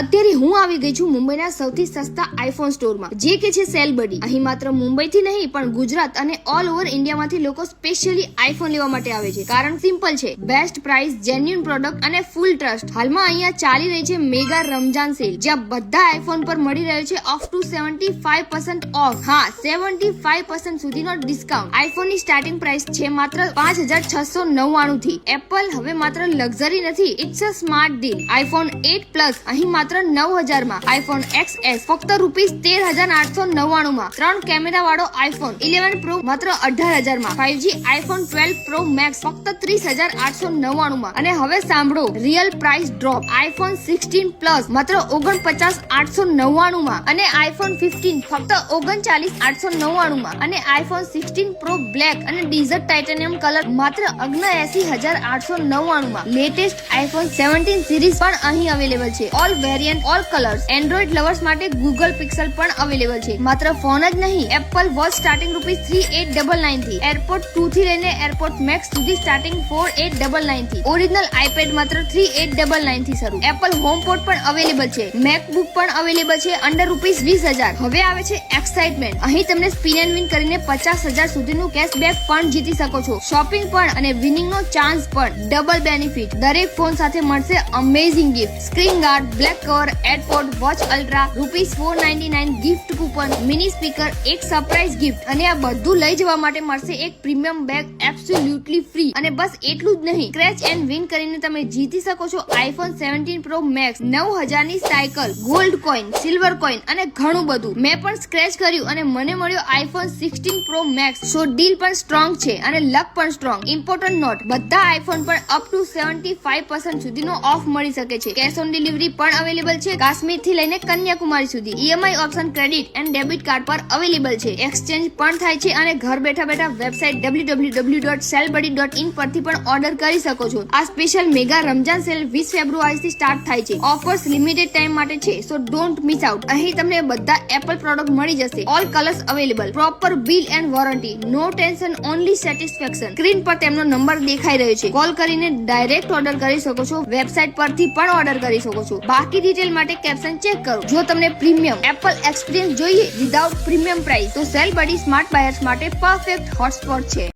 અત્યારે હું આવી ગઈ છું મુંબઈના સૌથી સસ્તા આઈફોન સ્ટોરમાં, જે કે છે સેલબડી. અહીં માત્ર મુંબઈથી નહીં પણ ગુજરાત અને ઓલ ઓવર ઇન્ડિયામાંથી લોકો સ્પેશિયલી આઈફોન લેવા માટે આવે છે. કારણ સિમ્પલ છે, બેસ્ટ પ્રાઇસ, જેન્યુઇન પ્રોડક્ટ અને ફૂલ ટ્રસ્ટ. હાલમાં અહીંયા ચાલી રહી છે મેગા રમજાન સેલ, જ્યાં બધા આઈફોન પર મળી રહ્યો છે અપ ટુ 75% ઓફ. હા, 75% સુધીનો ડિસ્કાઉન્ટ. આઈફોન ની સ્ટાર્ટિંગ પ્રાઇસ છે માત્ર 5699 થી. એપલ હવે માત્ર લક્ઝરી નથી, it's a smart deal. IPhone 8 plus અહીં માત્ર 9000 માં. આઈફોન XS ફક્ત ₹13899 માં. 3 કેમેરા વાળો આઈફોન 11 પ્રો માત્ર 18000 માં. 5G આઈફોન 12 પ્રો મેક્સ ફક્ત 30899 માં. અને હવે સાંભળો real price drop. IPhone 16 plus માત્ર 49899 માં. અને આઈફોન 15 ફક્ત 39899 માં. અને આઈફોન 16 પ્રો બ્લેક અને ડીઝર્ટ ટાઇટેનિયમ કલર માત્ર 79899 માં. લેટેસ્ટ આઈફોન 17 સિરીઝ પણ અહીં અવેલેબલ છે. All variant, all colours. Android lovers માટે ગૂગલ પિક્સેલ પણ અવેલેબલ છે. માત્ર ફોન જ નહીં, એપલ વોચ સ્ટાર્ટિંગ ₹3899 થી. એરપોર્ટ 2 થી લઈને એરપોર્ટ મેક્સ સુધી સ્ટાર્ટિંગ 4899 થી. ઓરિજિનલ આઈપેડ માત્ર 3899 થી શરૂ. એપલ હોમપોડ પણ અવેલેબલ છે. મેકબુક પણ અવેલેબલ છે અંડર ₹20000. હવે આવે છે એક્સાઇટમેન્ટ. અહીં તમને સ્પિન એન્ડ વિન કરીને 50000 સુધીનું કેશબેક પણ જીતી શકો છો. શોપિંગ પણ અને વિનિંગ નો ચાન્સ પણ. Double benefit. દરેક ફોન સાથે મળશે amazing gift. Screen guard, black cover, airport, watch ultra, ₹499 gift coupon, mini speaker, એક સરપ્રાઇઝ ગિફ્ટ. અને આ બધું લઈ જવા માટે મળશે એક પ્રીમિયમ બેગ એબ્સોલ્યુટલી ફ્રી. અને બસ એટલું જ નહીં, સ્ક્રેચ એન્ડ વિન કરીને તમે જીતી શકો છો આઈફોન 17 પ્રો મેક્સ, 9000 ની cycle, gold coin, silver coin અને ઘણું બધું. મેં પણ સ્ક્રેચ કર્યું અને મને મળ્યો આઈફોન 16 પ્રો મેક્સ. સો ડીલ પણ સ્ટ્રોંગ છે અને લક પણ સ્ટ્રોંગ. ઇમ્પોર્ટન્ટ નોટ, બધા આઈફોન પર અપ ટુ 75% સુધીનો ઓફ મળી શકે છે. કેશ ઓન ડિલિવરી પણ અવેલેબલ છે, કાશ્મીર થી લઈને કન્યાકુમારી સુધી. EMI option credit and debit card પર અવેલેબલ છે. એક્સચેન્જ પણ થાય છે અને ઘર બેઠા બેઠા વેબસાઇટ www.sellbuddy.in પરથી પણ ઓર્ડર કરી શકો છો. આ સ્પેશિયલ મેગા રમજાન સેલ 20 ફેબ્રુઆરી થી સ્ટાર્ટ થાય છે. ઓફર્સ લિમિટેડ ટાઈમ માટે છે, સો ડોન્ટ મિસ આઉટ. અહીં તમને બધા એપલ પ્રોડક્ટ મળી જશે. All colours available. Proper bill and warranty. No tension, only satisfaction. Screen પર તેમનો નંબર દેખાઈ રહ્યો છે. કોલ કરીને ડાયરેક્ટ ઓર્ડર કરી શકો છો. વેબસાઇટ પરથી પણ ઓર્ડર કરી શકો છો. બાકી ડિટેલ માટે કેપ્શન ચેક કરો. જો તમને પ્રીમિયમ એપલ એક્સપિરિયન્સ જોઈએ વિધાઉટ પ્રીમિયમ પ્રાઇસ, તો સેલ બડી સ્માર્ટ બાયર્સ માટે પરફેક્ટ હોટસ્પોટ છે.